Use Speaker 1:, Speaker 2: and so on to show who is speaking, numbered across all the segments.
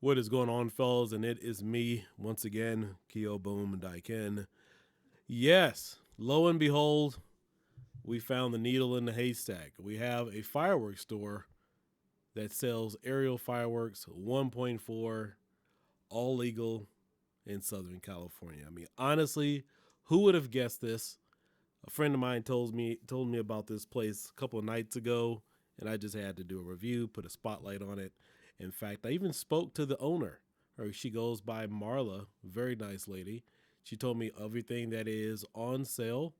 Speaker 1: What is going on, fellas? And it is me once again, Keo Boom Diekin. Yes, lo and behold, we found the needle in the haystack. We have a fireworks store that sells aerial fireworks, 1.4, all legal in Southern California. I mean, honestly, who would have guessed this? A friend of mine told me about this place a couple of nights ago, and I just had to do a review, put a spotlight on it. In fact, I even spoke to the owner. She goes by Marla, very nice lady. She told me everything that is on sale,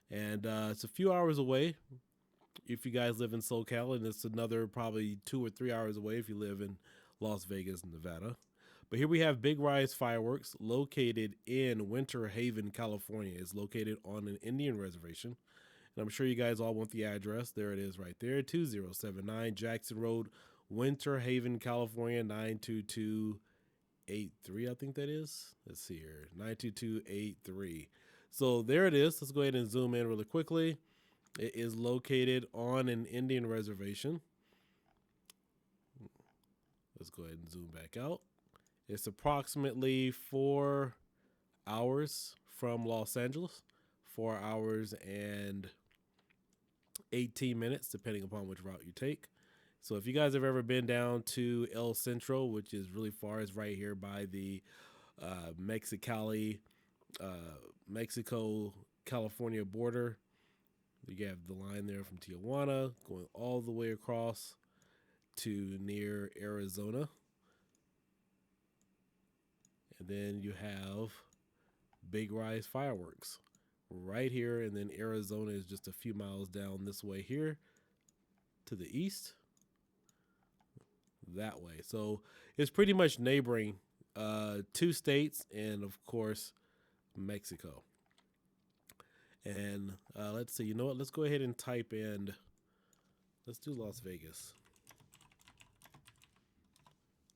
Speaker 1: and it's a few hours away if you guys live in SoCal, and it's another probably 2 or 3 hours away if you live in Las Vegas, Nevada. But here we have Big Rise Fireworks, located in Winterhaven, California. It's located on an Indian reservation. And I'm sure you guys all want the address. There it is right there, 2079 Jackson Road, Winterhaven, California, 92283, I think that is. Let's see here, 92283. So there it is. Let's go ahead and zoom in really quickly. It is located on an Indian reservation. Let's go ahead and zoom back out. It's approximately 4 hours from Los Angeles, 4 hours and 18 minutes, depending upon which route you take. So if you guys have ever been down to El Centro, which is really far, is right here by the Mexico-California border. You have the line there from Tijuana going all the way across to near Arizona. And then you have Big Rise Fireworks right here. And then Arizona is just a few miles down this way here to the east. That way. So it's pretty much neighboring 2 states and, of course, Mexico. And let's see. You know what? Let's go ahead and type in. Let's do Las Vegas.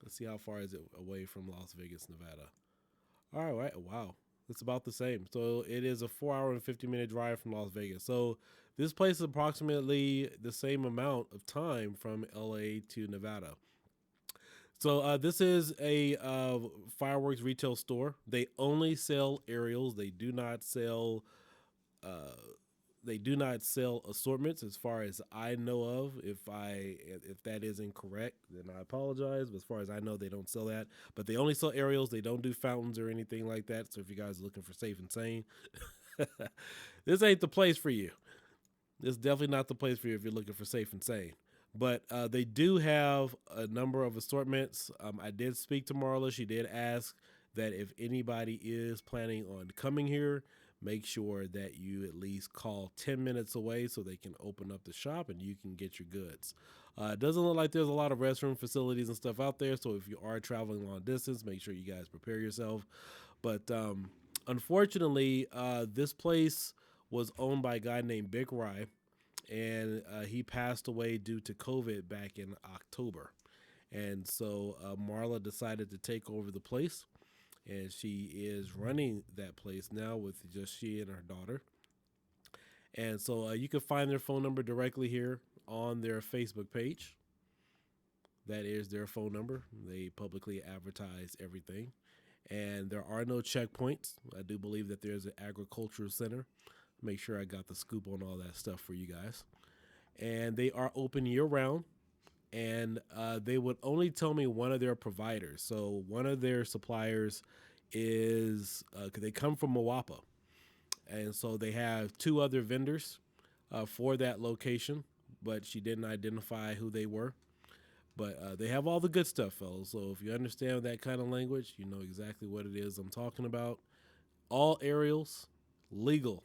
Speaker 1: Let's see how far is it away from Las Vegas, Nevada. All right. Wow. It's about the same. So it is a 4 hour and 50-minute drive from Las Vegas. So this place is approximately the same amount of time from LA to Nevada. So this is a fireworks retail store. They only sell aerials. They do not sell assortments, as far as I know of. If that is incorrect, then I apologize. But as far as I know, they don't sell that. But they only sell aerials. They don't do fountains or anything like that. So if you guys are looking for safe and sane, this ain't the place for you. This is definitely not the place for you if you're looking for safe and sane. But they do have a number of assortments. I did speak to Marla. She did ask that if anybody is planning on coming here, make sure that you at least call 10 minutes away so they can open up the shop and you can get your goods. It doesn't look like there's a lot of restroom facilities and stuff out there. So if you are traveling long distance, make sure you guys prepare yourself. But unfortunately, this place was owned by a guy named Big Rye. And he passed away due to COVID back in October. And so Marla decided to take over the place. And she is running that place now with just she and her daughter. And so you can find their phone number directly here on their Facebook page. That is their phone number. They publicly advertise everything. And there are no checkpoints. I do believe that there's an agricultural center. Make sure I got the scoop on all that stuff for you guys. And they are open year round. And they would only tell me one of their providers. So one of their suppliers is, they come from Moapa. And so they have 2 other vendors for that location. But she didn't identify who they were. But they have all the good stuff, fellas. So if you understand that kind of language, you know exactly what it is I'm talking about. All aerials, legal.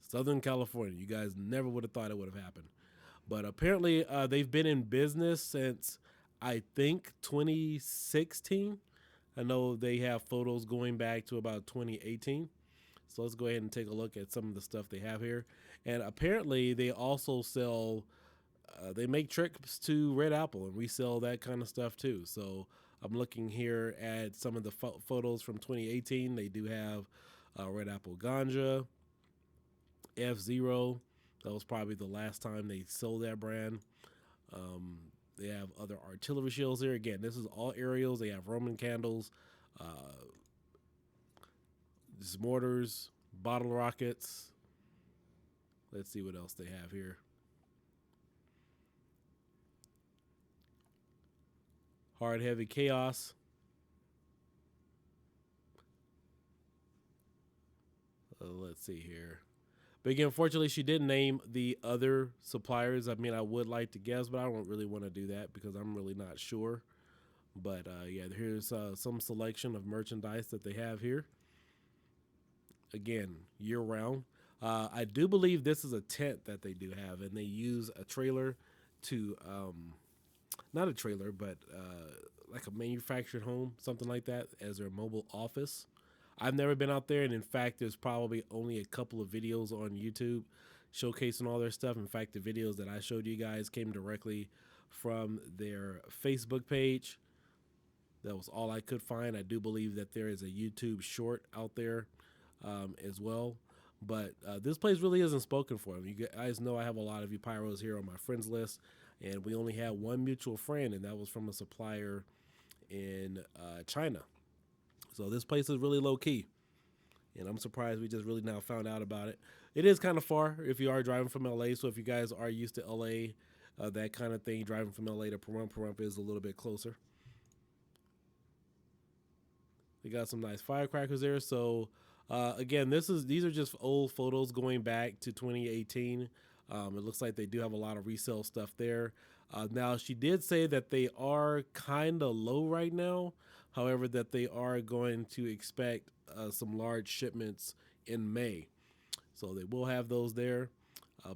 Speaker 1: Southern California. You guys never would have thought it would have happened. But apparently they've been in business since, I think, 2016. I know they have photos going back to about 2018. So let's go ahead and take a look at some of the stuff they have here. And apparently they also sell, they make trips to Red Apple and resell that kind of stuff too. So I'm looking here at some of the photos from 2018. They do have Red Apple Ganja, F-Zero. That was probably the last time they sold that brand. Um, they have other artillery shields here. Again, this is all aerials. They have Roman candles, uh, just mortars, bottle rockets. Let's see what else they have here. Hard heavy chaos. Let's see here. But again, unfortunately, she didn't name the other suppliers. I mean, I would like to guess, but I don't really want to do that because I'm really not sure. But yeah, here's some selection of merchandise that they have here. Again, year round. I do believe this is a tent that they do have, and they use a trailer to, not a trailer, but like a manufactured home, something like that, as their mobile office. I've never been out there, and in fact, there's probably only a couple of videos on YouTube showcasing all their stuff. In fact, the videos that I showed you guys came directly from their Facebook page. That was all I could find. I do believe that there is a YouTube short out there as well. But this place really isn't spoken for. You guys know I have a lot of you pyros here on my friends list, and we only had one mutual friend, and that was from a supplier in China. So this place is really low key, and I'm surprised we just really now found out about it. It is kind of far if you are driving from LA. So if you guys are used to LA, that kind of thing, driving from LA to Pahrump is a little bit closer. They got some nice firecrackers there. So again, these are just old photos going back to 2018. It looks like they do have a lot of resale stuff there. Now she did say that they are kind of low right now. However, that they are going to expect some large shipments in May. So they will have those there.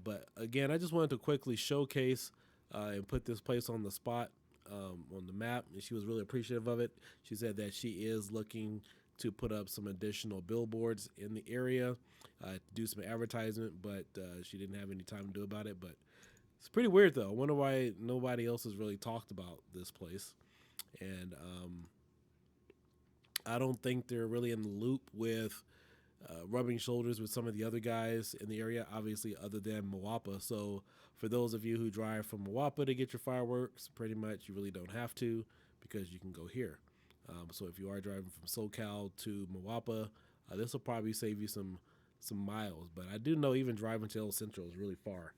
Speaker 1: But again, I just wanted to quickly showcase and put this place on the spot on the map. And she was really appreciative of it. She said that she is looking to put up some additional billboards in the area to do some advertisement, but she didn't have any time to do about it. But it's pretty weird, though. I wonder why nobody else has really talked about this place. And I don't think they're really in the loop with rubbing shoulders with some of the other guys in the area, obviously, other than Moapa. So for those of you who drive from Moapa to get your fireworks, pretty much you really don't have to because you can go here. So if you are driving from SoCal to Moapa, this will probably save you some miles. But I do know even driving to El Centro is really far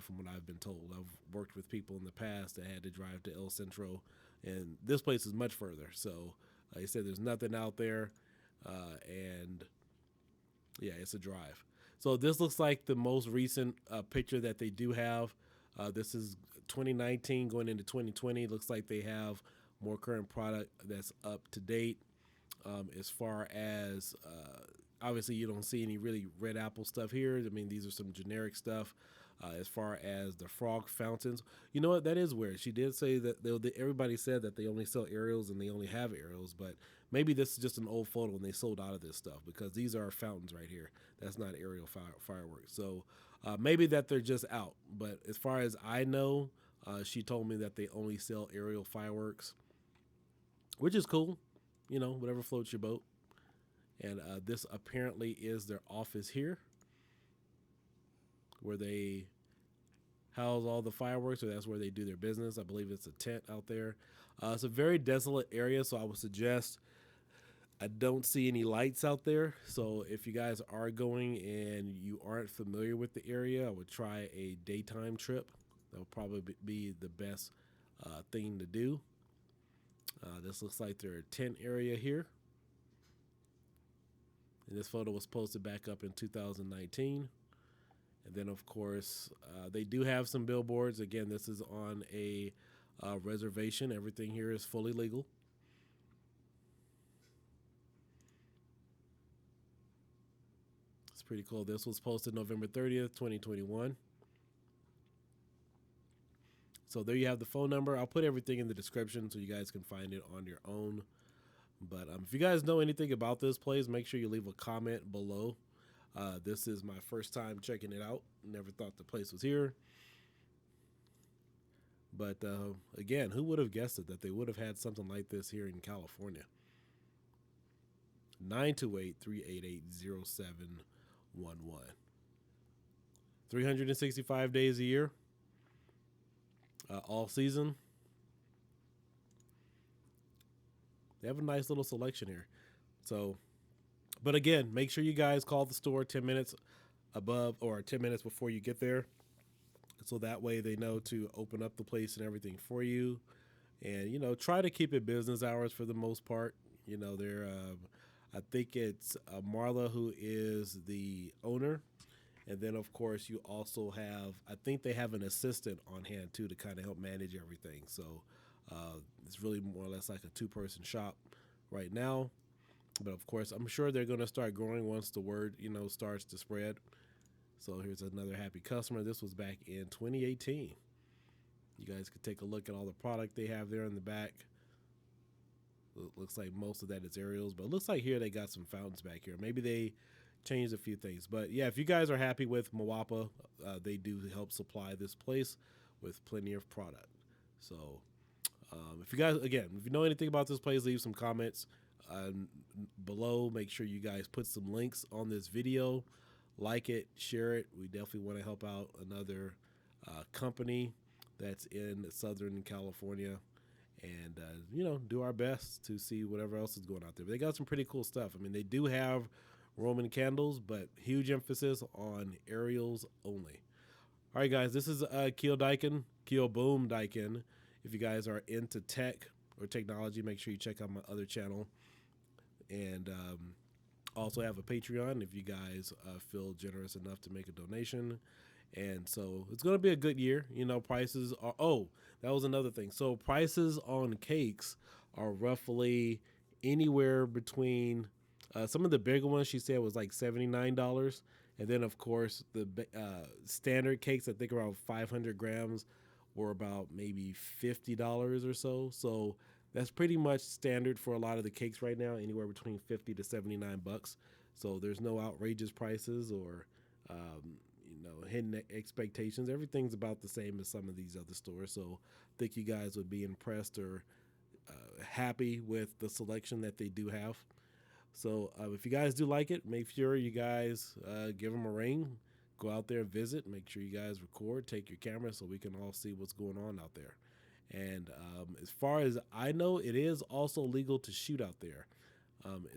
Speaker 1: from what I've been told. I've worked with people in the past that had to drive to El Centro, and this place is much further. So like I said, there's nothing out there, and yeah, it's a drive. So this looks like the most recent picture that they do have. This is 2019 going into 2020. Looks like they have more current product that's up to date. As far as obviously you don't see any really red apple stuff here. I mean, these are some generic stuff. As far as the frog fountains, you know what? That is weird. She did say that everybody said that they only sell aerials and they only have aerials, but maybe this is just an old photo and they sold out of this stuff because these are fountains right here. That's not aerial fireworks. So maybe that they're just out. But as far as I know, she told me that they only sell aerial fireworks, which is cool. You know, whatever floats your boat. And this apparently is their office here, where they house all the fireworks, or that's where they do their business. I believe it's a tent out there. It's a very desolate area, so I would suggest I don't see any lights out there. So if you guys are going and you aren't familiar with the area, I would try a daytime trip. That would probably be the best thing to do. This looks like their tent area here. And this photo was posted back up in 2019. And then, of course, they do have some billboards. Again, this is on a reservation. Everything here is fully legal. It's pretty cool. This was posted November 30th, 2021. So there you have the phone number. I'll put everything in the description so you guys can find it on your own. But if you guys know anything about this place, make sure you leave a comment below. This is my first time checking it out. Never thought the place was here. But again, who would have guessed it that they would have had something like this here in California? 928-388-0711. 365 days a year, all season. They have a nice little selection here. So, but again, make sure you guys call the store 10 minutes above or 10 minutes before you get there. So that way they know to open up the place and everything for you. And, you know, try to keep it business hours for the most part. You know, they're, I think it's Marla who is the owner. And then, of course, you also have, I think they have an assistant on hand too to kind of help manage everything. So it's really more or less like a two-person shop right now. But of course, I'm sure they're going to start growing once the word, you know, starts to spread. So here's another happy customer. This was back in 2018. You guys could take a look at all the product they have there in the back. Looks like most of that is aerials, but it looks like here they got some fountains back here. Maybe they changed a few things. But yeah, if you guys are happy with Mwapa, they do help supply this place with plenty of product. So if you guys, again, if you know anything about this place, leave some comments below. Make sure you guys put some links on this video. Like it, share it. We definitely want to help out another company that's in Southern California, and you know, do our best to see whatever else is going out there. But they got some pretty cool stuff. I mean, they do have Roman candles, but huge emphasis on aerials only. All right, guys, this is Keel Diekin, Keel Boom Diekin. If you guys are into tech or technology, make sure you check out my other channel, and also have a Patreon if you guys feel generous enough to make a donation. And so it's going to be a good year. You know, prices are, oh, that was another thing. So prices on cakes are roughly anywhere between, some of the bigger ones she said was like $79. And then, of course, the standard cakes, I think around 500 grams, were about maybe $50 or so. So that's pretty much standard for a lot of the cakes right now, anywhere between 50 to 79 bucks. So there's no outrageous prices or, you know, hidden expectations. Everything's about the same as some of these other stores. So I think you guys would be impressed or happy with the selection that they do have. So if you guys do like it, make sure you guys give them a ring. Go out there and visit. Make sure you guys record, take your camera so we can all see what's going on out there. And as far as I know, it is also legal to shoot out there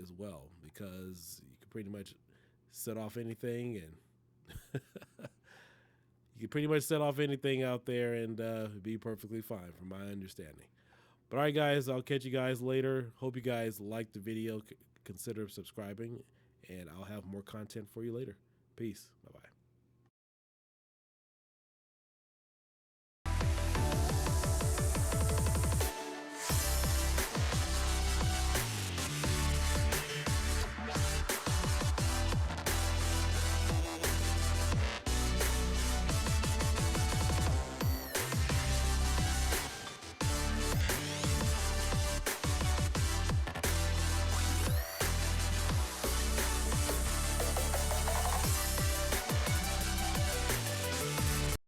Speaker 1: as well, because you can pretty much set off anything, and you can pretty much set off anything out there and be perfectly fine from my understanding. But all right, guys, I'll catch you guys later. Hope you guys liked the video. Consider subscribing, and I'll have more content for you later. Peace. Bye-bye.